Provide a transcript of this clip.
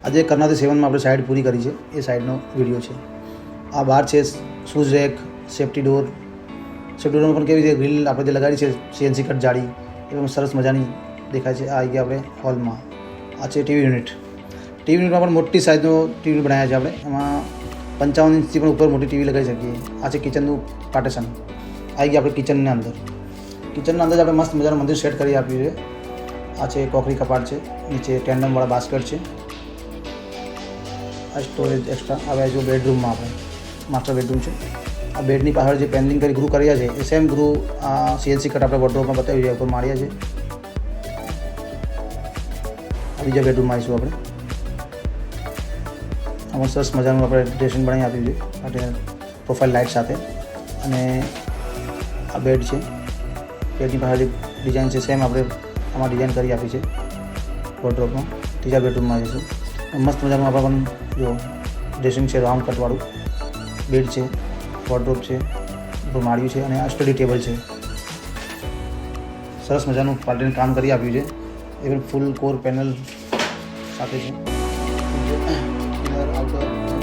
આજે કર્ણાવતી 7 માં આપણે સાઈડ પૂરી કરી છે, એ સાઈડનો વિડીયો છે. આ બહાર છે શૂઝ રેક, સેફ્ટી ડોરમાં પણ કેવી રીતે ગ્રીલ આપણે જે લગાડી છે CNC કટ જાળી, એ પણ સરસ મજાની દેખાય છે. આ આવી ગયા આપણે હોલમાં. આ છે ટીવી યુનિટમાં પણ મોટી સાઇઝનો ટીવી બનાવ્યા છે આપણે. એમાં 55 ઇંચથી પણ ઉપર મોટી ટીવી લગાવી શકીએ. આ છે કિચનનું પાર્ટેશન. આવી ગયા આપણે કિચનના અંદર આપણે મસ્ત મજાનું મંદિર સેટ કરી આપ્યું છે. આ છે કોકરી કપાટ છે, નીચે ટેન્ડમવાળા બાસ્કેટ છે. આ સ્ટોરેજ એક્સ્ટ્રા આવે જો બેડરૂમમાં આપણે માસ્ટર બેડરૂમ છે. આ બેડની પાછળ જે પેનલિંગ કરી ગ્રૂ કર્યા છે એ સેમ ગ્રૂ આ CNC કટ આપણે વોર્ડરોબમાં બતાવી રહ્યા ઉપર માર્યા છે. આ બીજા બેડરૂમમાં આવીશું આપણે. આમાં સરસ મજાનું આપણે ડ્રેસિંગ બનાવી આપ્યું છે માટે પ્રોફાઇલ લાઇટ સાથે. અને આ બેડ છે, બેડની પાછળ જે ડિઝાઇન છે સેમ આપણે આમાં ડિઝાઇન કરી આપી છે વોર્ડરોબમાં. ત્રીજા બેડરૂમમાં આવીશું. મસ્ત મજાનું આપણે પણ જો ડ્રેસિંગ છે, રાઉન્ડ કટવાળું બેડ છે, વોર્ડરોબ છે, ઉપર માળ્યું છે અને આ સ્ટડી ટેબલ છે. સરસ મજાનું પાર્ટીને કામ કરી આપ્યું છે. એ પણ ફૂલ કોર પેનલ સાથે છે. Inner outer